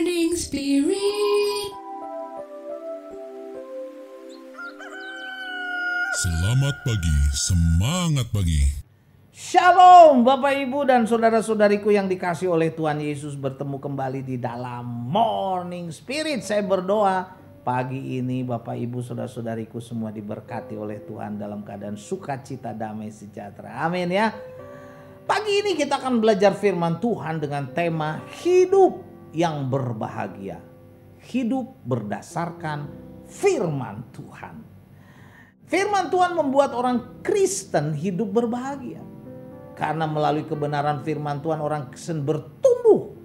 Morning Spirit. Selamat pagi, semangat pagi. Shalom Bapak Ibu dan saudara-saudariku yang dikasih oleh Tuhan Yesus, bertemu kembali di dalam Morning Spirit. Saya berdoa pagi ini Bapak Ibu saudara-saudariku semua diberkati oleh Tuhan dalam keadaan sukacita, damai, sejahtera. Amin ya. Pagi ini kita akan belajar firman Tuhan dengan tema hidup yang berbahagia. Hidup berdasarkan firman Tuhan. Firman Tuhan membuat orang Kristen hidup berbahagia. Karena melalui kebenaran firman Tuhan orang Kristen bertumbuh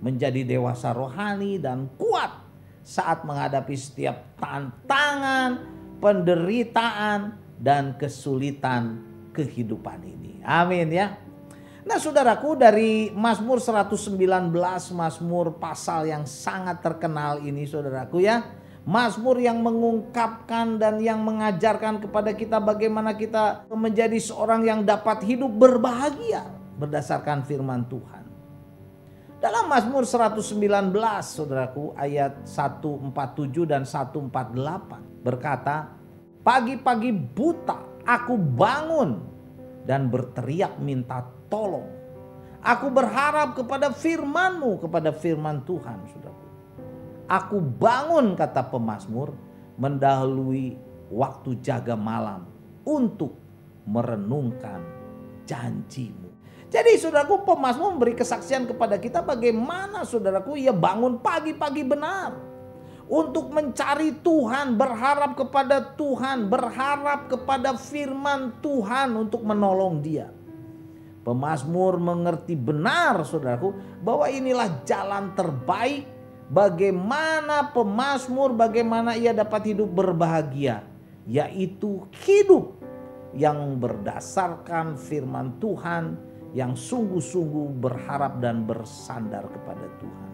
menjadi dewasa rohani dan kuat saat menghadapi setiap tantangan, penderitaan, dan kesulitan kehidupan ini. Amin ya. Nah saudaraku, dari Mazmur 119, Mazmur pasal yang sangat terkenal ini saudaraku ya. Mazmur yang mengungkapkan dan yang mengajarkan kepada kita bagaimana kita menjadi seorang yang dapat hidup berbahagia berdasarkan firman Tuhan. Dalam Mazmur 119 saudaraku ayat 147 dan 148 berkata, pagi-pagi buta aku bangun dan berteriak minta tolong. Aku berharap kepada firman-Mu, kepada firman Tuhan saudaraku. Aku bangun, kata pemazmur, mendahului waktu jaga malam untuk merenungkan janji-Mu. Jadi saudaraku, pemazmur memberi kesaksian kepada kita bagaimana saudaraku ia bangun pagi-pagi benar untuk mencari Tuhan, berharap kepada Tuhan, berharap kepada firman Tuhan untuk menolong dia. Pemazmur mengerti benar saudaraku bahwa inilah jalan terbaik bagaimana pemazmur, bagaimana ia dapat hidup berbahagia, yaitu hidup yang berdasarkan firman Tuhan, yang sungguh-sungguh berharap dan bersandar kepada Tuhan.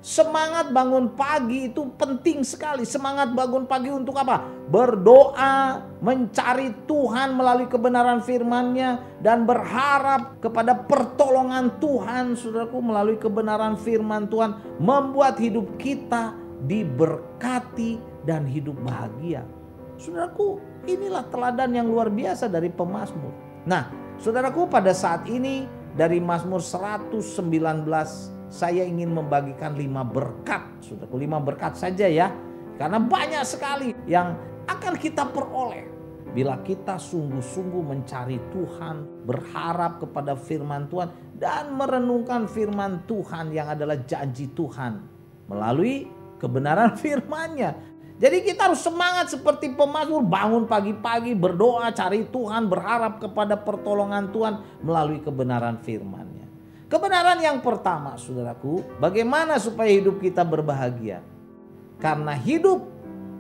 Semangat bangun pagi itu penting sekali. Semangat bangun pagi untuk apa? Berdoa, mencari Tuhan melalui kebenaran firman-Nya, dan berharap kepada pertolongan Tuhan saudaraku melalui kebenaran firman Tuhan, membuat hidup kita diberkati dan hidup bahagia. Saudaraku, inilah teladan yang luar biasa dari pemazmur. Nah saudaraku, pada saat ini dari Mazmur 119 saya ingin membagikan 5 berkat, saudaraku, 5 berkat saja ya. Karena banyak sekali yang akan kita peroleh bila kita sungguh-sungguh mencari Tuhan, berharap kepada firman Tuhan, dan merenungkan firman Tuhan yang adalah janji Tuhan melalui kebenaran firman-Nya. Jadi kita harus semangat seperti pemazmur, bangun pagi-pagi, berdoa, cari Tuhan, berharap kepada pertolongan Tuhan melalui kebenaran firman-Nya. Kebenaran yang pertama saudaraku, bagaimana supaya hidup kita berbahagia? Karena hidup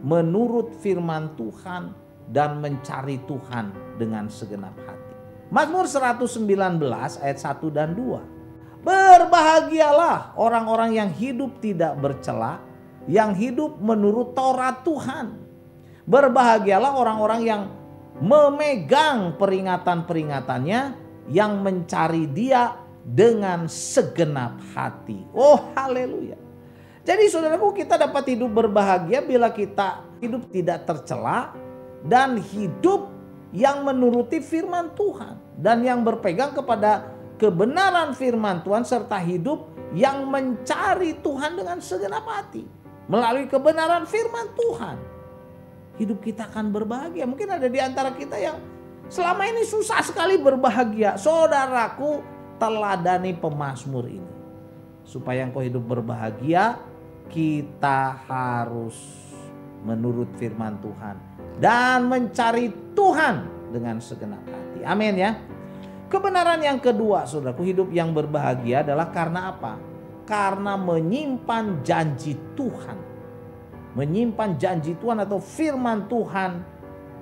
menurut firman Tuhan dan mencari Tuhan dengan segenap hati. Mazmur 119 ayat 1 dan 2. Berbahagialah orang-orang yang hidup tidak bercela, yang hidup menurut Taurat Tuhan. Berbahagialah orang-orang yang memegang peringatan-peringatannya, yang mencari Dia dengan segenap hati. Oh haleluya. Jadi saudaraku, kita dapat hidup berbahagia bila kita hidup tidak tercela dan hidup yang menuruti firman Tuhan, dan yang berpegang kepada kebenaran firman Tuhan, serta hidup yang mencari Tuhan dengan segenap hati melalui kebenaran firman Tuhan. Hidup kita akan berbahagia. Mungkin ada di antara kita yang selama ini susah sekali berbahagia. Saudaraku, teladani pemazmur ini. Supaya engkau hidup berbahagia, kita harus menurut firman Tuhan dan mencari Tuhan dengan segenap hati. Amin ya. Kebenaran yang kedua saudaraku, hidup yang berbahagia adalah karena apa? Karena menyimpan janji Tuhan. Menyimpan janji Tuhan atau firman Tuhan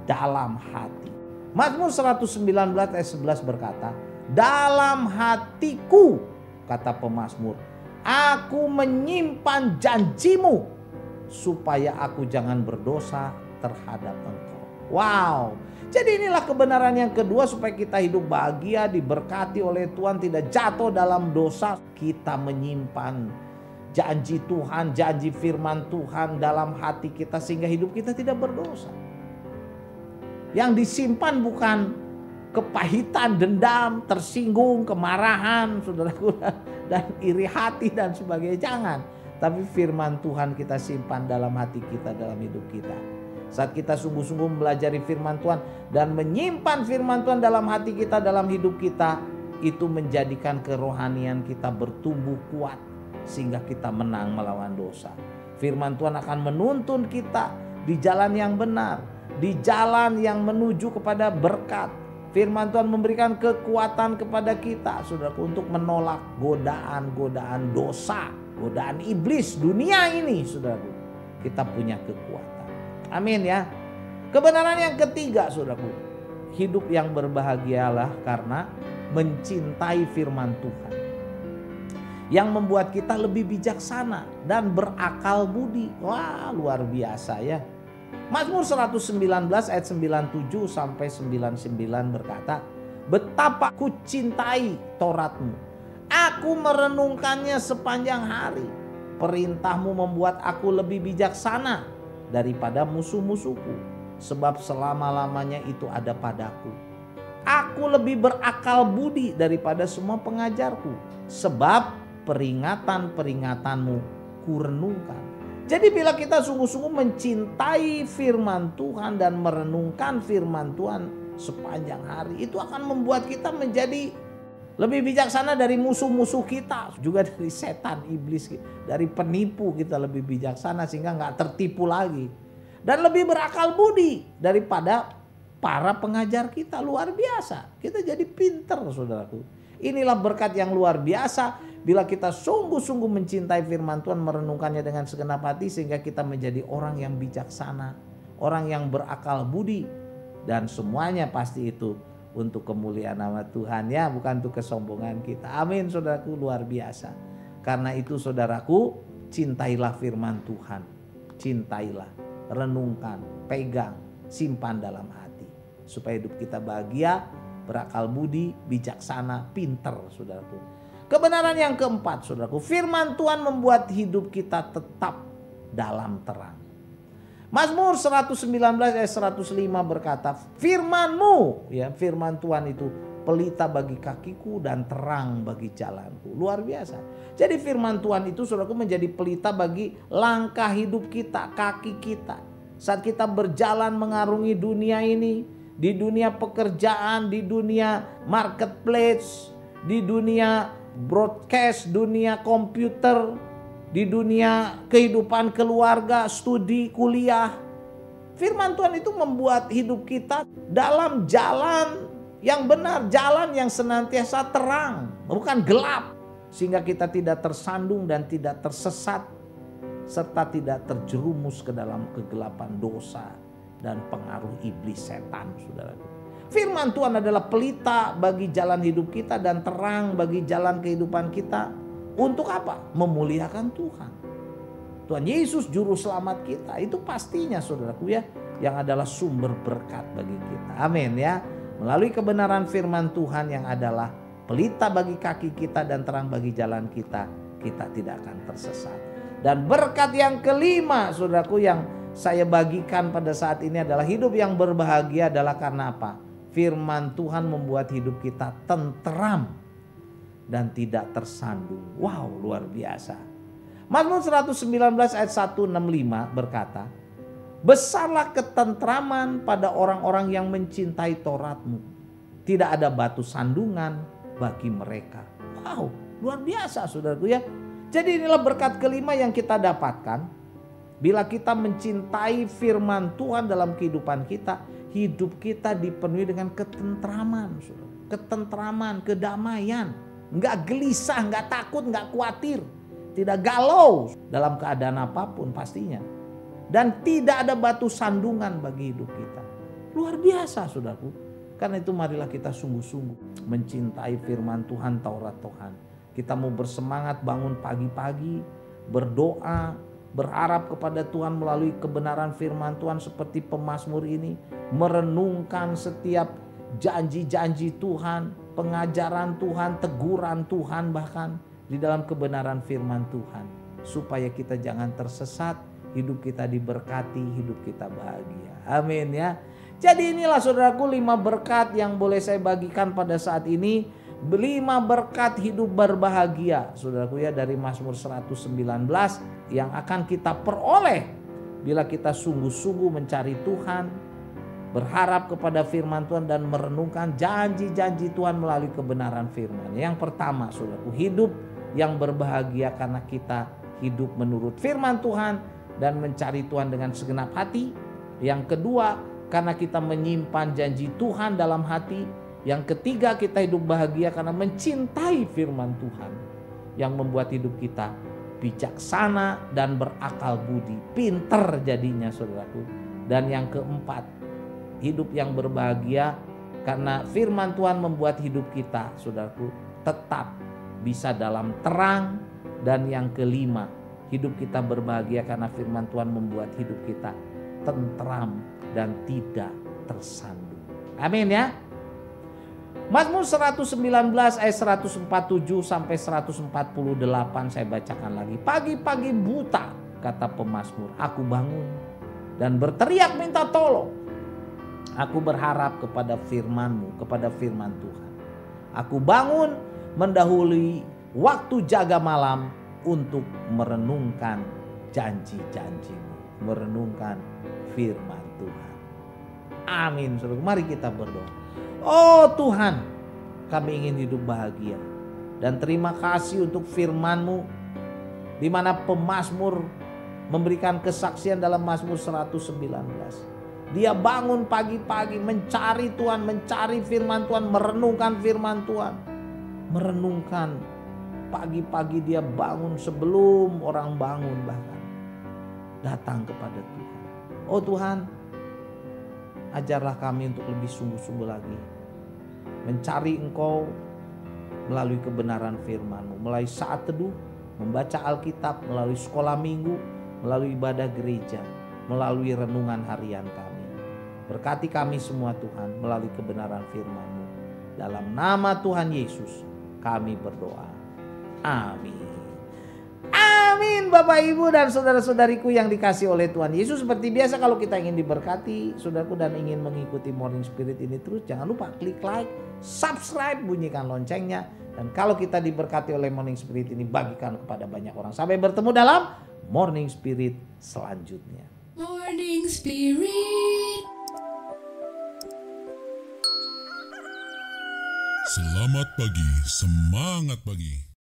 dalam hati. Mazmur 119 ayat 11 berkata, dalam hatiku, kata pemazmur, aku menyimpan janji-Mu supaya aku jangan berdosa terhadap Engkau. Wow. Jadi inilah kebenaran yang kedua supaya kita hidup bahagia, diberkati oleh Tuhan, tidak jatuh dalam dosa. Kita menyimpan janji Tuhan, janji firman Tuhan dalam hati kita sehingga hidup kita tidak berdosa. Yang disimpan bukan kepahitan, dendam, tersinggung, kemarahan, saudaraku, dan iri hati dan sebagainya. Jangan. Tapi firman Tuhan kita simpan dalam hati kita, dalam hidup kita. Saat kita sungguh-sungguh mempelajari firman Tuhan dan menyimpan firman Tuhan dalam hati kita, dalam hidup kita, itu menjadikan kerohanian kita bertumbuh kuat sehingga kita menang melawan dosa. Firman Tuhan akan menuntun kita di jalan yang benar, di jalan yang menuju kepada berkat. Firman Tuhan memberikan kekuatan kepada kita, saudaraku, untuk menolak godaan-godaan dosa, godaan iblis dunia ini, saudaraku. Kita punya kekuatan. Amin ya. Kebenaran yang ketiga, saudaraku, hidup yang berbahagialah karena mencintai firman Tuhan, yang membuat kita lebih bijaksana dan berakal budi. Wah, luar biasa ya. Mazmur 119 ayat 97 sampai 99 berkata, betapa ku cintai Tauratmu, aku merenungkannya sepanjang hari. Perintahmu membuat aku lebih bijaksana daripada musuh-musuhku, sebab selama-lamanya itu ada padaku. Aku lebih berakal budi daripada semua pengajarku, sebab peringatan-peringatanmu kurenungkan. Jadi bila kita sungguh-sungguh mencintai firman Tuhan dan merenungkan firman Tuhan sepanjang hari, itu akan membuat kita menjadi lebih bijaksana dari musuh-musuh kita, juga dari setan, iblis, dari penipu kita lebih bijaksana sehingga nggak tertipu lagi, dan lebih berakal budi daripada para pengajar kita. Luar biasa, kita jadi pinter, saudaraku. Inilah berkat yang luar biasa bila kita sungguh-sungguh mencintai firman Tuhan, merenungkannya dengan segenap hati sehingga kita menjadi orang yang bijaksana, orang yang berakal budi, dan semuanya pasti itu untuk kemuliaan nama Tuhan ya, bukan untuk kesombongan kita. Amin, saudaraku, luar biasa. Karena itu saudaraku, cintailah firman Tuhan, cintailah, renungkan, pegang, simpan dalam hati supaya hidup kita bahagia, berakal budi, bijaksana, pinter, saudaraku. Kebenaran yang keempat, saudaraku, firman Tuhan membuat hidup kita tetap dalam terang. Mazmur 119 ayat 105 berkata, firman-Mu, ya, firman Tuhan itu pelita bagi kakiku dan terang bagi jalanku. Luar biasa. Jadi firman Tuhan itu, saudaraku, menjadi pelita bagi langkah hidup kita, kaki kita. Saat kita berjalan mengarungi dunia ini, di dunia pekerjaan, di dunia marketplace, di dunia broadcast, dunia komputer, di dunia kehidupan keluarga, studi, kuliah. Firman Tuhan itu membuat hidup kita dalam jalan yang benar, jalan yang senantiasa terang, bukan gelap. Sehingga kita tidak tersandung dan tidak tersesat, serta tidak terjerumus ke dalam kegelapan dosa dan pengaruh iblis setan, saudaraku. Firman Tuhan adalah pelita bagi jalan hidup kita dan terang bagi jalan kehidupan kita. Untuk apa? Memuliakan Tuhan. Tuhan Yesus juru selamat kita. Itu pastinya, saudaraku ya, yang adalah sumber berkat bagi kita. Amin ya. Melalui kebenaran firman Tuhan yang adalah pelita bagi kaki kita dan terang bagi jalan kita, kita tidak akan tersesat. Dan berkat yang kelima, saudaraku, yang saya bagikan pada saat ini adalah hidup yang berbahagia adalah karena apa? Firman Tuhan membuat hidup kita tenteram dan tidak tersandung. Wow, luar biasa. Mazmur 119 ayat 165 berkata, besarlah ketentraman pada orang-orang yang mencintai Taurat-Mu. Tidak ada batu sandungan bagi mereka. Wow, luar biasa, saudaraku ya. Jadi inilah berkat kelima yang kita dapatkan bila kita mencintai firman Tuhan dalam kehidupan kita. Hidup kita dipenuhi dengan ketentraman, ketentraman, kedamaian. Enggak gelisah, enggak takut, enggak khawatir. Tidak galau dalam keadaan apapun pastinya. Dan tidak ada batu sandungan bagi hidup kita. Luar biasa, saudaraku. Karena itu marilah kita sungguh-sungguh mencintai firman Tuhan, Taurat Tuhan. Kita mau bersemangat bangun pagi-pagi, berdoa, berharap kepada Tuhan melalui kebenaran firman Tuhan seperti pemazmur ini. Merenungkan setiap janji-janji Tuhan, pengajaran Tuhan, teguran Tuhan bahkan di dalam kebenaran firman Tuhan. supaya kita jangan tersesat, hidup kita diberkati, hidup kita bahagia. Amin ya. Jadi inilah saudaraku 5 berkat yang boleh saya bagikan pada saat ini. 5 berkat hidup berbahagia saudaraku ya, dari Mazmur 119 yang akan kita peroleh bila kita sungguh-sungguh mencari Tuhan, berharap kepada firman Tuhan dan merenungkan janji-janji Tuhan melalui kebenaran firman. Yang pertama saudaraku, hidup yang berbahagia karena kita hidup menurut firman Tuhan dan mencari Tuhan dengan segenap hati. Yang kedua, karena kita menyimpan janji Tuhan dalam hati. Yang ketiga, kita hidup bahagia karena mencintai firman Tuhan yang membuat hidup kita bijaksana dan berakal budi, pinter jadinya saudaraku. Dan yang keempat, hidup yang berbahagia karena firman Tuhan membuat hidup kita saudaraku tetap bisa dalam terang. Dan yang kelima, hidup kita berbahagia karena firman Tuhan membuat hidup kita tentram dan tidak tersandung. Amin ya. Mazmur 119 ayat 147 sampai 148 saya bacakan lagi. Pagi-pagi buta, kata pemazmur, aku bangun dan berteriak minta tolong. Aku berharap kepada firman-Mu, kepada firman Tuhan. Aku bangun mendahului waktu jaga malam untuk merenungkan janji-janji-Mu, merenungkan firman Tuhan. Amin. Saudara, mari kita berdoa. Oh Tuhan, kami ingin hidup bahagia. Dan terima kasih untuk firman-Mu, di mana pemazmur memberikan kesaksian dalam Mazmur 119. Dia bangun pagi-pagi mencari Tuhan, mencari firman Tuhan, merenungkan firman Tuhan. Merenungkan, pagi-pagi dia bangun sebelum orang bangun bahkan. Datang kepada Tuhan. Oh Tuhan, ajarlah kami untuk lebih sungguh-sungguh lagi mencari Engkau melalui kebenaran firman-Mu, melalui saat teduh, membaca Alkitab, melalui sekolah minggu, melalui ibadah gereja, melalui renungan harian kami. Berkati kami semua Tuhan melalui kebenaran firman-Mu. Dalam nama Tuhan Yesus kami berdoa. Amin. Amin Bapak Ibu dan saudara-saudariku yang dikasih oleh Tuhan Yesus. Seperti biasa kalau kita ingin diberkati saudaraku dan ingin mengikuti Morning Spirit ini terus, jangan lupa klik like, subscribe, bunyikan loncengnya. Dan kalau kita diberkati oleh Morning Spirit ini, bagikan kepada banyak orang. Sampai bertemu dalam Morning Spirit selanjutnya. Morning Spirit. Selamat pagi, semangat pagi.